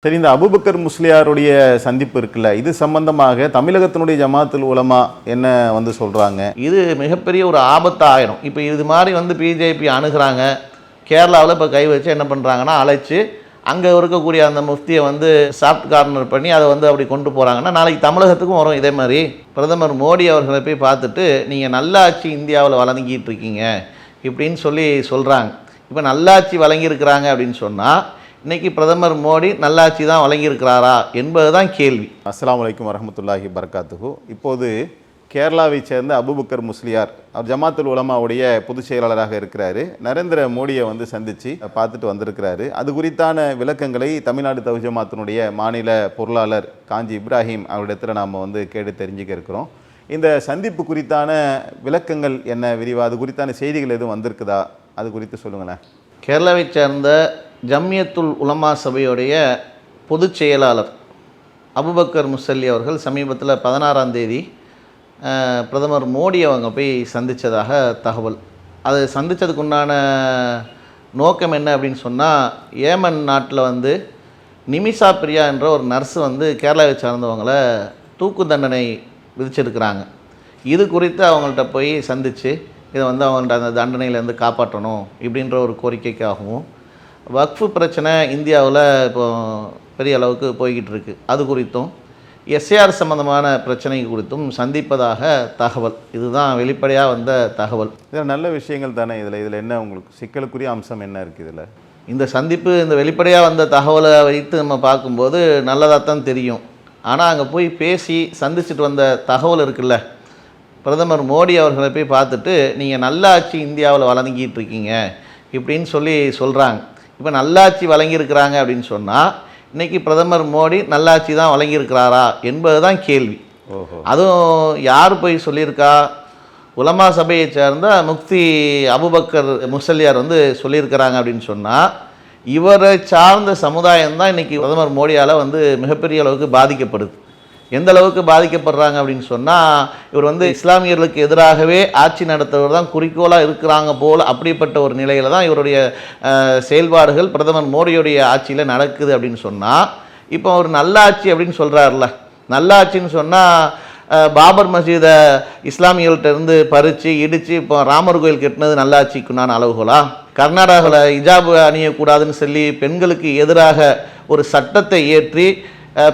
சரி, இந்த அபூபக்கர் முஸ்லியாருடைய சந்திப்பு இருக்குல்ல, இது சம்பந்தமாக தமிழகத்தினுடைய ஜமாத்துல் உலமா என்ன வந்து சொல்கிறாங்க? இது மிகப்பெரிய ஒரு ஆபத்தாயிடும். இப்போ இது மாதிரி பிஜேபி அணுகிறாங்க. கேரளாவில் இப்போ கை வச்சு என்ன பண்ணுறாங்கன்னா, அழைச்சி அங்கே இருக்கக்கூடிய அந்த முஃப்தியை சாஃப்ட் கார்னர் பண்ணி அதை அப்படி கொண்டு போகிறாங்கன்னா, நாளைக்கு தமிழகத்துக்கும் வரும் இதே மாதிரி. பிரதமர் மோடி அவர்களை போய் பார்த்துட்டு, நீங்கள் நல்லாட்சி இந்தியாவில் வழங்கிட்டு இருக்கீங்க இப்படின்னு சொல்கிறாங்க. இப்போ நல்லாட்சி வழங்கியிருக்கிறாங்க அப்படின்னு சொன்னால், இன்றைக்கி பிரதமர் மோடி நல்லாட்சி தான் வழங்கியிருக்கிறாரா என்பது தான் கேள்வி. அஸ்ஸலாமு அலைக்கும் வரஹ்மத்துல்லாஹி பரக்காத்துஹு. இப்போது கேரளாவை சேர்ந்த அபூபக்கர் முஸ்லியார், அவர் ஜமாத்துல் உலமாவுடைய பொதுச் செயலாளராக இருக்கிறாரு. நரேந்திர மோடியை சந்தித்து பார்த்துட்டு வந்திருக்கிறாரு. அது குறித்தான விளக்கங்களை தமிழ்நாடு தௌஹீத் ஜமாத்தினுடைய மாநில பொருளாளர் காஞ்சி இப்ராஹிம் அவரிடத்தில் நாம் கேட்டு தெரிஞ்சுக்க இருக்கிறோம். இந்த சந்திப்பு குறித்தான விளக்கங்கள் என்ன, விரிவாக அது குறித்தான செய்திகள் எதுவும் வந்திருக்குதா, அது குறித்து சொல்லுங்களேன். கேரளாவை சேர்ந்த ஜம்மியத்துல் உலமா சபையுடைய பொதுச் செயலாளர் அபூபக்கர் முஸல்லி அவர்கள் சமீபத்தில் 16ஆம் தேதி பிரதமர் மோடி அவங்க போய் சந்தித்ததாக தகவல். அது சந்தித்ததுக்கு உண்டான நோக்கம் என்ன அப்படின்னு சொன்னால், ஏமன் நாட்டில் நிமிஷா பிரியா என்ற ஒரு நர்ஸு கேரளாவை சார்ந்தவங்களை தூக்கு தண்டனை விதிச்சிருக்கிறாங்க. இது குறித்து அவங்கள்ட்ட போய் சந்தித்து இதை அவங்கள்ட்ட அந்த தண்டனையிலேருந்து காப்பாற்றணும் இப்படின்ற ஒரு கோரிக்கைக்காகவும், வக்ஃபு பிரச்சனை இந்தியாவில் இப்போ பெரிய அளவுக்கு போய்கிட்டு இருக்குது, அது குறித்தும் எஸ்ஏஆர் சம்பந்தமான பிரச்சனை குறித்தும் சந்திப்பதாக தகவல். இதுதான் வெளிப்படையாக வந்த தகவல். இதில் நல்ல விஷயங்கள் தானே. இதில் என்ன உங்களுக்கு சிக்கலுக்குரிய அம்சம் என்ன இருக்குது? இதில் இந்த சந்திப்பு, இந்த வெளிப்படையாக வந்த தகவலை வைத்து நம்ம பார்க்கும்போது நல்லதாக தான் தெரியும். ஆனால் அங்கே போய் பேசி சந்திச்சுட்டு வந்த தகவல் இருக்குல்ல, பிரதமர் மோடி அவர்களை போய் பார்த்துட்டு, நீங்கள் நல்லாட்சி இந்தியாவில் வழங்கிட்டு இருக்கீங்க இப்படின்னு சொல்கிறாங்க. இப்போ நல்லாட்சி வழங்கியிருக்கிறாங்க அப்படின்னு சொன்னால், இன்றைக்கி பிரதமர் மோடி நல்லாட்சி தான் வழங்கியிருக்கிறாரா என்பது தான் கேள்வி. அதுவும் யார் போய் சொல்லியிருக்கா? உலமா சபையை சேர்ந்த முஃப்தி அபூபக்கர் முஸல்லியார் சொல்லியிருக்கிறாங்க அப்படின்னு சொன்னால், இவரை சார்ந்த சமுதாயம் தான் இன்றைக்கி பிரதமர் மோடியால் மிகப்பெரிய அளவுக்கு பாதிக்கப்படுது. எந்த அளவுக்கு பாதிக்கப்படுறாங்க அப்படின்னு சொன்னால், இவர் இஸ்லாமியர்களுக்கு எதிராகவே ஆட்சி நடத்துவர் தான் குறிக்கோளாக இருக்கிறாங்க போல், அப்படிப்பட்ட ஒரு நிலையில் தான் இவருடைய செயல்பாடுகள் பிரதமர் மோடியுடைய ஆட்சியில் நடக்குது அப்படின்னு சொன்னால், இப்போ ஒரு நல்லாட்சி அப்படின்னு சொல்கிறார்ல, நல்லாட்சின்னு சொன்னால் பாபர் மஸ்ஜிதை இஸ்லாமியர்கள்ட்ட பறித்து இடித்து இப்போ ராமர் கோயில் கட்டினது நல்லாட்சிக்குண்டான அளவுகளா? கர்நாடகாவில் ஹிஜாப் அணியக்கூடாதுன்னு சொல்லி பெண்களுக்கு எதிராக ஒரு சட்டத்தை ஏற்றி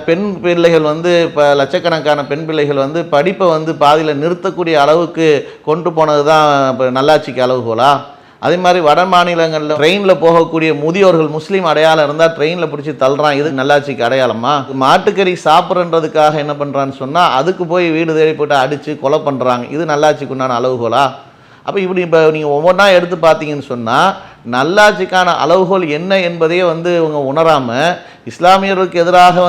பெண் பிள்ளைகள் இப்போ லட்சக்கணக்கான பெண் பிள்ளைகள் படிப்பை பாதியில் நிறுத்தக்கூடிய அளவுக்கு கொண்டு போனது தான் இப்போ நல்லாட்சிக்கு அளவுகோலா? அதே மாதிரி வட மாநிலங்களில் ட்ரெயினில் போகக்கூடிய முதியோர்கள் முஸ்லீம் அடையாளம் இருந்தால் ட்ரெயினில் பிடிச்சி தள்ளுறான், இது நல்லாட்சிக்கு அடையாளமா? மாட்டுக்கறி சாப்பிட்றன்றதுக்காக என்ன பண்ணுறான்னு சொன்னால், அதுக்கு போய் வீடு தேடி போட்டு அடித்து கொலை பண்ணுறாங்க, இது நல்லாட்சிக்கு உண்டான அளவுகோலா? அப்போ இப்படி இப்போ நீங்கள் ஒவ்வொன்றா எடுத்து பார்த்தீங்கன்னு சொன்னால், நல்லாட்சிக்கான அளவுகோல் என்ன என்பதையே இவங்க உணராமல் இஸ்லாமியர்களுக்கு எதிராக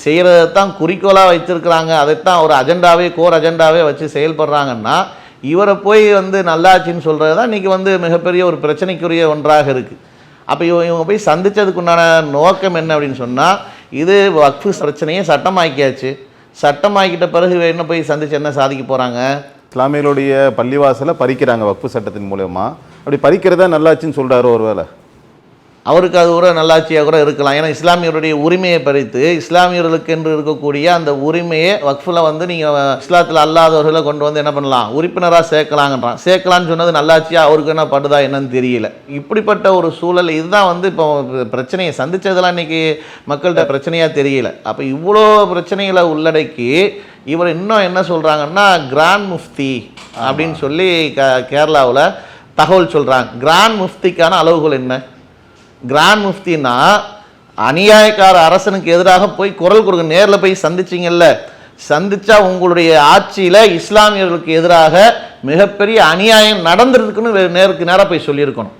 செய்கிறத தான் குறிக்கோளாக வைத்திருக்கிறாங்க. அதைத்தான் ஒரு அஜெண்டாவே, கோர் அஜெண்டாவே வச்சு செயல்படுறாங்கன்னா, இவரை போய் நல்லாட்சின்னு சொல்கிறது தான் இன்றைக்கி மிகப்பெரிய ஒரு பிரச்சனைக்குரிய ஒன்றாக இருக்குது. அப்போ இவங்க போய் சந்தித்ததுக்குண்டான நோக்கம் என்ன அப்படின்னு சொன்னால், இது வக்ஃபு பிரச்சனையே சட்டமாக்கியாச்சு. சட்டமாக்கிட்ட பிறகு என்ன போய் சந்தித்து என்ன சாதிக்க போகிறாங்க? இஸ்லாமியர்களுடைய பள்ளிவாசலை பறிக்கிறாங்க வக்ஃபு சட்டத்தின் மூலமா. அப்படி பறிக்கிறதா நல்லாட்சின்னு சொல்கிறாரோ? ஒரு வேளை அவருக்கு அது கூட நல்லாட்சியாக கூட இருக்கலாம். ஏன்னா இஸ்லாமியருடைய உரிமையை பறித்து இஸ்லாமியர்களுக்கு என்று இருக்கக்கூடிய அந்த உரிமையை வக்ஃபில் நீங்கள் இஸ்லாத்தில் அல்லாதவர்களை கொண்டு என்ன பண்ணலாம், உறுப்பினராக சேர்க்கலாங்கன்றான். சேர்க்கலான்னு சொன்னது நல்லாட்சியாக அவருக்கு என்ன படுதா என்னன்னு தெரியல. இப்படிப்பட்ட ஒரு சூழல் இதுதான் இப்போ பிரச்சனையை சந்தித்ததெல்லாம் இன்றைக்கி மக்கள்கிட்ட பிரச்சனையாக தெரியல. அப்போ இவ்வளோ பிரச்சனைகளை உள்ளடக்கி இவர் இன்னும் என்ன சொல்கிறாங்கன்னா, கிராண்ட் முஃப்தி அப்படின்னு சொல்லி கேரளாவில் தகவல் சொல்கிறாங்க. கிராண்ட் முஃப்திக்கான அளவுகள் என்ன? கிராண்ட் முஃப்தின்னா அநியாயக்கார அரசனுக்கு எதிராக போய் குரல் கொடுக்க, நேரில் போய் சந்திச்சிங்கல்ல, சந்திச்சா உங்களுடைய ஆட்சியில் இஸ்லாமியர்களுக்கு எதிராக மிகப்பெரிய அநியாயம் நடந்துருக்குன்னு நேருக்கு நேராக போய் சொல்லியிருக்கணும்.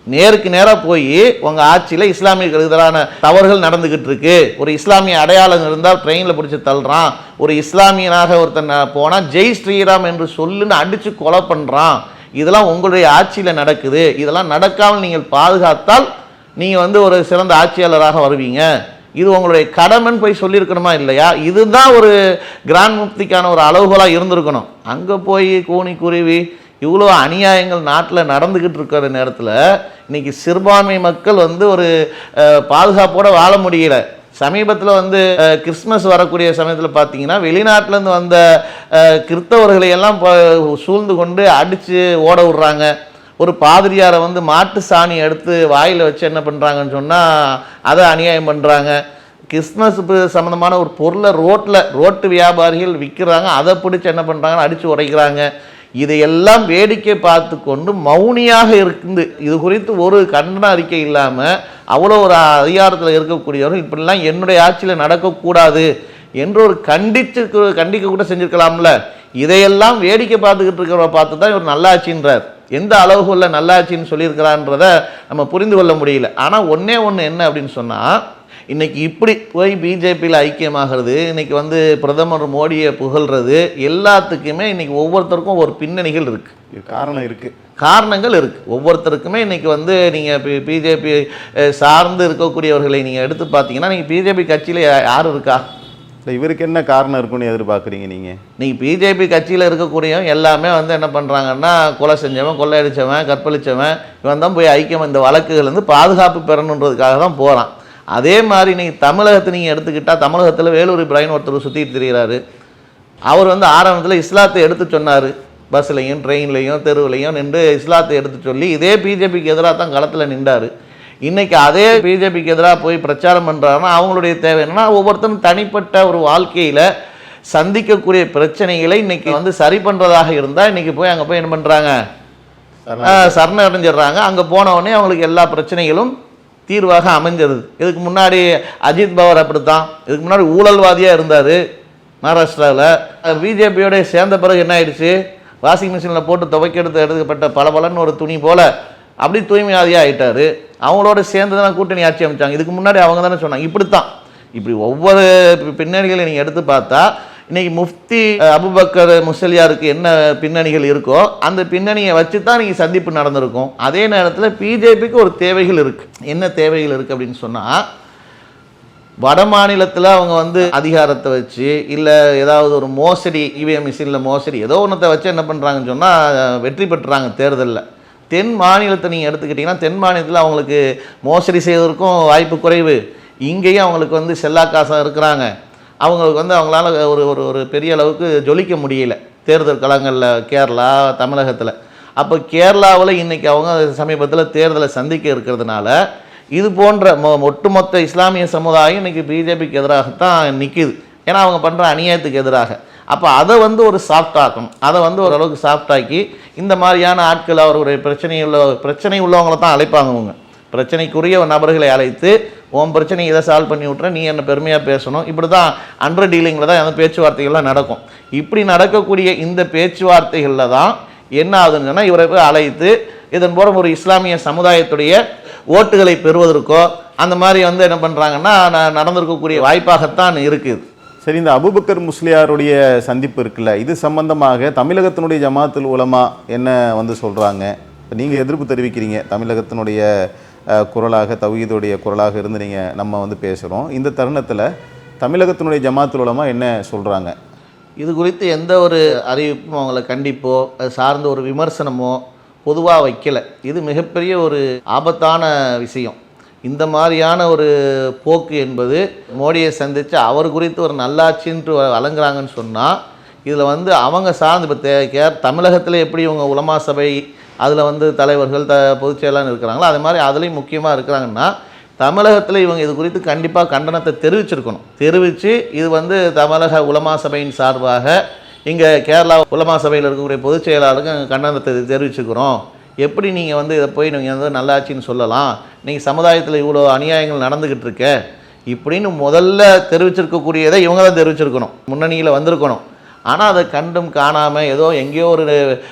நேருக்கு நேராக போய் உங்கள் ஆட்சியில் இஸ்லாமியர்களுக்கு எதிரான தவறுகள் நடந்துக்கிட்டு இருக்கு, ஒரு இஸ்லாமிய அடையாளம் இருந்தால் ட்ரெயினில் பிடிச்சி தள்ளுறான், ஒரு இஸ்லாமியனாக ஒருத்தன் போனால் ஜெய் ஸ்ரீராம் என்று சொல்லுன்னு அடித்து கொலை பண்ணுறான், இதெல்லாம் உங்களுடைய ஆட்சியில் நடக்குது, இதெல்லாம் நடக்காமல் நீங்கள் பாதுகாத்தால் நீங்கள் ஒரு சிறந்த ஆட்சியாளராக வருவீங்க, இது உங்களுடைய கடமைன்னு போய் சொல்லியிருக்கணுமா இல்லையா? இதுதான் ஒரு கிராண்ட் முஃப்திக்கான ஒரு அளவுகோலாக இருந்திருக்கணும். அங்கே போய் கூனி குருவி இவ்வளோ அநியாயங்கள் நாட்டில் நடந்துக்கிட்டு இருக்கிற நேரத்தில் இன்றைக்கி சிறுபான்மை மக்கள் வந்து ஒரு பாதுகாப்போடு வாழ முடியல. சமீபத்தில் வந்து கிறிஸ்மஸ் வரக்கூடிய சமயத்தில் பார்த்தீங்கன்னா வெளிநாட்டிலேருந்து வந்த கிறிஸ்தவர்களை எல்லாம் சூழ்ந்து கொண்டு அடித்து ஓட விடுறாங்க. ஒரு பாதிரியாரை வந்து மாட்டு சாணி எடுத்து வாயில் வச்சு என்ன பண்ணுறாங்கன்னு சொன்னால் அதை அநியாயம் பண்ணுறாங்க. கிறிஸ்மஸ் சம்மந்தமான ஒரு பொருளை ரோட்டு வியாபாரிகள் விற்கிறாங்க, அதை பிடிச்சி என்ன பண்ணுறாங்கன்னு அடித்து உடைக்கிறாங்க. இதையெல்லாம் வேடிக்கை பார்த்து கொண்டு மௌனியாக இருந்து இது குறித்து ஒரு கண்டன அறிக்கை இல்லாமல் அவ்வளோ ஒரு அதிகாரத்தில் இருக்கக்கூடியவர்கள் இப்படிலாம் என்னுடைய ஆட்சியில் நடக்கக்கூடாது என்று ஒரு கண்டிக்க கூட செஞ்சுருக்கலாம்ல. இதையெல்லாம் வேடிக்கை பார்த்துக்கிட்டு இருக்கிறவரை பார்த்து தான் இவர் நல்லாட்சின்றார். எந்த அளவுக்குள்ள நல்லாட்சின்னு சொல்லியிருக்கிறான்றத நம்ம புரிந்து கொள்ள முடியல. ஆனால் ஒன்றே ஒன்று என்ன அப்படின்னு சொன்னால், இன்றைக்கி இப்படி போய் பிஜேபியில் ஐக்கியமாகிறது, இன்றைக்கி வந்து பிரதமர் மோடியை புகழ்கிறது எல்லாத்துக்குமே இன்றைக்கி ஒவ்வொருத்தருக்கும் ஒரு பின்னணிகள் இருக்குது, காரணங்கள் இருக்குது. ஒவ்வொருத்தருக்குமே இன்றைக்கி வந்து நீங்கள் பிஜேபி சார்ந்து இருக்கக்கூடியவர்களை நீங்கள் எடுத்து பார்த்தீங்கன்னா நீங்கள் பிஜேபி கட்சியில் யார் இருக்கா? இவருக்கு என்ன காரணம் இருக்குன்னு எதிர்பார்க்குறீங்க நீங்கள்? நீங்கள் பிஜேபி கட்சியில் இருக்கக்கூடியவன் எல்லாமே வந்து என்ன பண்ணுறாங்கன்னா கொலை செஞ்சவன், கொள்ளையடித்தவன், கற்பழித்தவன் இவன் தான் போய் ஐக்கியம் இந்த வழக்குகள் வந்து பாதுகாப்பு பெறணுன்றதுக்காக தான் போகிறான். அதே மாதிரி நீங்கள் தமிழகத்தை நீங்கள் எடுத்துக்கிட்டால் தமிழகத்தில் வேலூர் இப்ராஹிம் ஒருத்தர் சுற்றிட்டு திரிகிறாரு. அவர் வந்து ஆரம்பத்தில் இஸ்லாத்தை எடுத்து சொன்னார். பஸ்லையும் ட்ரெயின்லையும் தெருவுலையும் நின்று இஸ்லாத்தை எடுத்து சொல்லி இதே பிஜேபிக்கு எதிராக தான் களத்தில் நின்றார். இன்றைக்கி அதே பிஜேபிக்கு எதிராக போய் பிரச்சாரம் பண்ணுறாங்கன்னா அவங்களுடைய தேவை என்னென்னா ஒவ்வொருத்தரும் தனிப்பட்ட ஒரு வாழ்க்கையில் சந்திக்கக்கூடிய பிரச்சனைகளை இன்றைக்கி வந்து சரி பண்ணுறதாக இருந்தால் இன்றைக்கி போய் அங்கே போய் என்ன பண்ணுறாங்க, சரண அடைஞ்சிடுறாங்க. அங்கே போனவுடனே அவங்களுக்கு எல்லா பிரச்சனைகளும் தீர்வாக அமைஞ்சிருது. இதுக்கு முன்னாடி அஜித் பவர் அப்படித்தான், இதுக்கு முன்னாடி ஊழல்வாதியாக இருந்தார் மகாராஷ்டிராவில். பிஜேபியோட சேர்ந்த பிறகு என்ன ஆயிடுச்சு, வாஷிங் மிஷினில் போட்டு துவைக்கெடுத்து எடுக்கப்பட்ட பலன்னு ஒரு துணி போல் அப்படி தூய்மையாதியாக ஆகிட்டார். அவங்களோட சேர்ந்து தானே கூட்டணி ஆட்சி அமைச்சாங்க. இதுக்கு முன்னாடி அவங்க தானே சொன்னாங்க. இப்படி ஒவ்வொரு பின்னணிகளை நீங்கள் எடுத்து பார்த்தா இன்றைக்கி முஃப்தி அபுபக்கர் முஸ்லியாருக்கு என்ன பின்னணிகள் இருக்கோ அந்த பின்னணியை வச்சு தான் நீங்கள் சந்திப்பு நடந்திருக்கும். அதே நேரத்தில் பிஜேபிக்கு ஒரு தேவைகள் இருக்குது. என்ன தேவைகள் இருக்குது அப்படின்னு சொன்னால், வட மாநிலத்தில் அவங்க வந்து அதிகாரத்தை வச்சு இல்லை ஏதாவது ஒரு மோசடி, இவிஎம் மிஷினில் மோசடி ஏதோ ஒன்றத்தை வச்சு என்ன பண்ணுறாங்கன்னு சொன்னால் வெற்றி பெற்றுறாங்க தேர்தலில். தென் மாநிலத்தை நீங்கள் எடுத்துக்கிட்டிங்கன்னா தென் மாநிலத்தில் அவங்களுக்கு மோசடி செய்வதற்கும் வாய்ப்பு குறைவு. இங்கேயும் அவங்களுக்கு வந்து செல்லாக்காசாக இருக்கிறாங்க. அவங்களுக்கு வந்து அவங்களால ஒரு ஒரு ஒரு பெரிய அளவுக்கு ஜொலிக்க முடியல தேர்தல் களங்களில் கேரளா தமிழகத்தில். அப்போ கேரளாவில் இன்றைக்கி அவங்க சமீபத்தில் தேர்தலை சந்திக்க இருக்கிறதுனால இது போன்ற ஒட்டுமொத்த இஸ்லாமிய சமுதாயம் இன்றைக்கி பிஜேபிக்கு எதிராகத்தான் நிற்கிது. ஏன்னா அவங்க பண்ணுற அநியாயத்துக்கு எதிராக. அப்போ அதை வந்து ஒரு சாஃப்டாக்கணும், அதை வந்து ஓரளவுக்கு சாஃப்டாக்கி இந்த மாதிரியான ஆட்கள் அவருடைய பிரச்சனை உள்ளவங்களை தான் அழைப்பாங்க. அவங்க பிரச்சனைக்குரிய நபர்களை அழைத்து உன் பிரச்சனை இதை சால்வ் பண்ணி விட்றேன், நீ என்ன பெருமையாக பேசணும், இப்படி தான் அண்டர் டீலிங்கில் தான் அந்த பேச்சுவார்த்தைகள்லாம் நடக்கும். இப்படி நடக்கக்கூடிய இந்த பேச்சுவார்த்தைகளில் தான் என்ன ஆகுதுன்னு சொன்னால் இவரை போய் அழைத்து இதன் மூலம் ஒரு இஸ்லாமிய சமுதாயத்துடைய ஓட்டுகளை பெறுவதற்கோ அந்த மாதிரி வந்து என்ன பண்ணுறாங்கன்னா நடந்திருக்கக்கூடிய வாய்ப்பாகத்தான் இருக்குது. சரி, இந்த அபுபக்கர் முஸ்லியாருடைய சந்திப்பு இருக்குல்ல, இது சம்பந்தமாக தமிழகத்தினுடைய ஜமாத்துல் உலமா என்ன வந்து சொல்கிறாங்க? நீங்கள் எதிர்ப்பு தெரிவிக்கிறீங்க, தமிழகத்தினுடைய குரலாக தௌஹீதுடைய குரலாக இருந்து நீங்கள் நம்ம வந்து பேசுகிறோம். இந்த தருணத்தில் தமிழகத்தினுடைய ஜமாத்துல் உலமா என்ன சொல்கிறாங்க? இது குறித்து எந்த ஒரு அறிவிப்பும் அவங்களை கண்டிப்போ அது சார்ந்த ஒரு விமர்சனமோ பொதுவாக வைக்கலை. இது மிகப்பெரிய ஒரு ஆபத்தான விஷயம். இந்த மாதிரியான ஒரு போக்கு என்பது மோடியை சந்தித்து அவர் குறித்து ஒரு நல்லாட்சின்ட்டு வழங்குறாங்கன்னு சொன்னால் இதில் வந்து அவங்க சார்ந்து இப்போ தமிழகத்தில் எப்படி இவங்க உலமா சபை அதில் வந்து தலைவர்கள் பொதுச் செயலாளர் இருக்கிறாங்களோ அதே மாதிரி அதுலேயும் முக்கியமாக இருக்கிறாங்கன்னா தமிழகத்தில் இவங்க இது குறித்து கண்டிப்பாக கண்டனத்தை தெரிவிச்சிருக்கணும். தெரிவித்து இது வந்து தமிழக உலமா சபையின் சார்பாக இங்கே கேரளா உலமா சபையில் இருக்கக்கூடிய பொதுச் செயலாளருக்கு கண்டனத்தை தெரிவிச்சுக்கிறோம். எப்படி நீங்கள் வந்து இதை போய் நீங்கள் வந்து நல்லாட்சின்னு சொல்லலாம், நீங்கள் சமுதாயத்தில் இவ்வளோ அநியாயங்கள் நடந்துக்கிட்டு இருக்க இப்படின்னு முதல்ல தெரிவிச்சிருக்கக்கூடியதை இவங்க தான் தெரிவிச்சிருக்கணும், முன்னணியில் வந்திருக்கணும். ஆனால் அதை கண்டும் காணாமல் ஏதோ எங்கேயோ ஒரு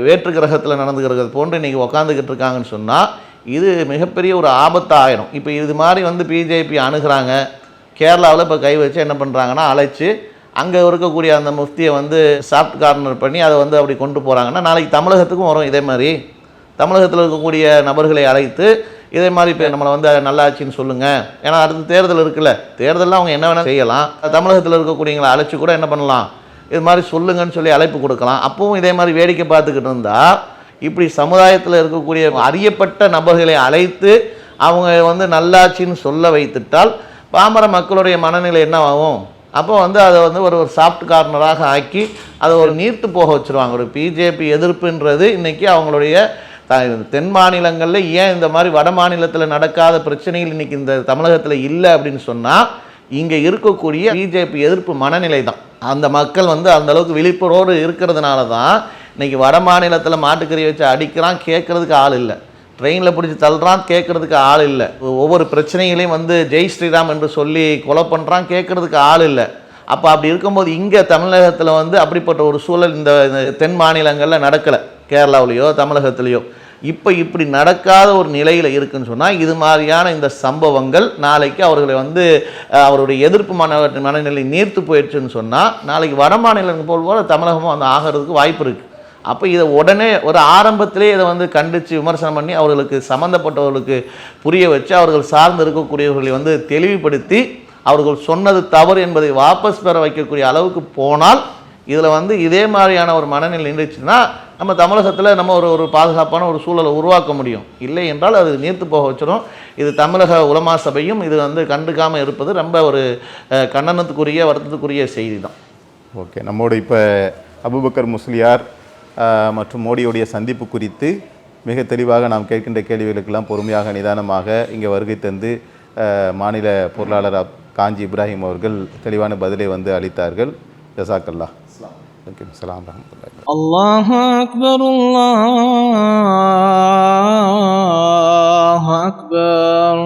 வேற்று கிரகத்தில் நடந்துக்கிறது போன்று இன்றைக்கி உக்காந்துக்கிட்டு இருக்காங்கன்னு சொன்னால் இது மிகப்பெரிய ஒரு ஆபத்தாயிரும். இப்போ இது மாதிரி வந்து பிஜேபி அணுகிறாங்க. கேரளாவில் இப்போ கை வச்சு என்ன பண்ணுறாங்கன்னா அழைச்சி அங்கே இருக்கக்கூடிய அந்த முஃப்தியை வந்து சாஃப்ட் கார்னர் பண்ணி அதை வந்து அப்படி கொண்டு போகிறாங்கன்னா நாளைக்கு தமிழகத்துக்கும் வரும் இதே மாதிரி. தமிழகத்தில் இருக்கக்கூடிய நபர்களை அழைத்து இதே மாதிரி இப்போ நம்மளை வந்து நல்லாட்சின்னு சொல்லுங்கள், ஏன்னா அடுத்த தேர்தல் இருக்குல்ல, தேர்தலில் அவங்க என்ன வேணால் செய்யலாம். தமிழகத்தில் இருக்கக்கூடியவங்களை அழைச்சி கூட என்ன பண்ணலாம், இது மாதிரி சொல்லுங்கன்னு சொல்லி அழைப்பு கொடுக்கலாம். அப்பவும் இதே மாதிரி வேடிக்கை பார்த்துக்கிட்டு இருந்தால் இப்படி சமுதாயத்தில் இருக்கக்கூடிய அறியப்பட்ட நபர்களை அழைத்து அவங்க வந்து நல்லாட்சின்னு சொல்ல வைத்துட்டால் பாமர மக்களுடைய மனநிலை என்ன ஆகும்? அப்போ வந்து அதை வந்து ஒரு சாஃப்ட் கார்னராக ஆக்கி அதை ஒரு நீர்த்து போக வச்சுருவாங்க. ஒரு பிஜேபி எதிர்ப்புன்றது இன்றைக்கி அவங்களுடைய தென் மாநிலங்களில் ஏன் இந்த மாதிரி வட மாநிலத்தில் நடக்காத பிரச்சனைகள் இன்றைக்கி இந்த தமிழகத்தில் இல்லை அப்படின்னு சொன்னால் இங்கே இருக்கக்கூடிய பிஜேபி எதிர்ப்பு மனநிலை தான். அந்த மக்கள் வந்து அந்தளவுக்கு விழிப்புணர்வோடு இருக்கிறதுனால தான் இன்றைக்கி வட மாநிலத்தில் மாட்டுக்கறி வச்சு அடிக்கிறான், கேட்குறதுக்கு ஆள் இல்லை. ட்ரெயினில் பிடிச்சி தள்ளுறான், கேட்குறதுக்கு ஆள் இல்லை. ஒவ்வொரு பிரச்சனைகளையும் வந்து ஜெய் ஸ்ரீராம் என்று சொல்லி கொலை பண்ணுறான், கேட்குறதுக்கு ஆள் இல்லை. அப்போ அப்படி இருக்கும்போது இங்கே தமிழகத்தில் வந்து அப்படிப்பட்ட ஒரு சூழல் இந்த தென் மாநிலங்களில் நடக்கலை, கேரளாவிலையோ தமிழகத்துலேயோ. இப்போ இப்படி நடக்காத ஒரு நிலையில் இருக்குன்னு சொன்னால் இது மாதிரியான இந்த சம்பவங்கள் நாளைக்கு அவர்களை வந்து அவருடைய எதிர்ப்பு மனநிலை நீர்த்து போயிடுச்சுன்னு சொன்னால் நாளைக்கு வட மாநிலங்கள் போல் தமிழகமும் வந்து ஆகிறதுக்கு வாய்ப்பு இருக்குது. அப்போ இதை உடனே ஒரு ஆரம்பத்திலே இதை வந்து கண்டித்து விமர்சனம் பண்ணி அவர்களுக்கு சம்மந்தப்பட்டவர்களுக்கு புரிய வச்சு அவர்கள் சார்ந்து இருக்கக்கூடியவர்களை வந்து தெளிவுபடுத்தி அவர்கள் சொன்னது தவறு என்பதை வாபஸ் பெற வைக்கக்கூடிய அளவுக்கு போனால் இதில் வந்து இதே மாதிரியான ஒரு மனநிலை நின்றுச்சுன்னா நம்ம தமிழகத்தில் நம்ம ஒரு பாதுகாப்பான ஒரு சூழலை உருவாக்க முடியும். இல்லை என்றால் அது நீர்த்து போக வச்சிடும். இது தமிழக உலமா சபையும் இது வந்து கண்டுக்காமல் இருப்பது ரொம்ப ஒரு கண்டனத்துக்குரிய வருத்தத்துக்குரிய செய்தி தான். ஓகே, நம்மோடு இப்போ அபூபக்கர் முஸ்லியார் மற்றும் மோடியுடைய சந்திப்பு குறித்து மிக தெளிவாக நாம் கேட்கின்ற கேள்விகளுக்கெல்லாம் பொறுமையாக நிதானமாக இங்கே வருகை தந்து மாநில பொருளாளர் காஞ்சி இப்ராஹிம் அவர்கள் தெளிவான பதிலை வந்து அளித்தார்கள். ஜஸாக்கல்லாஹ். அஸ்ஸலாமு அலைக்கும். அல்லாஹு அக்பர், அல்லாஹு அக்பர்.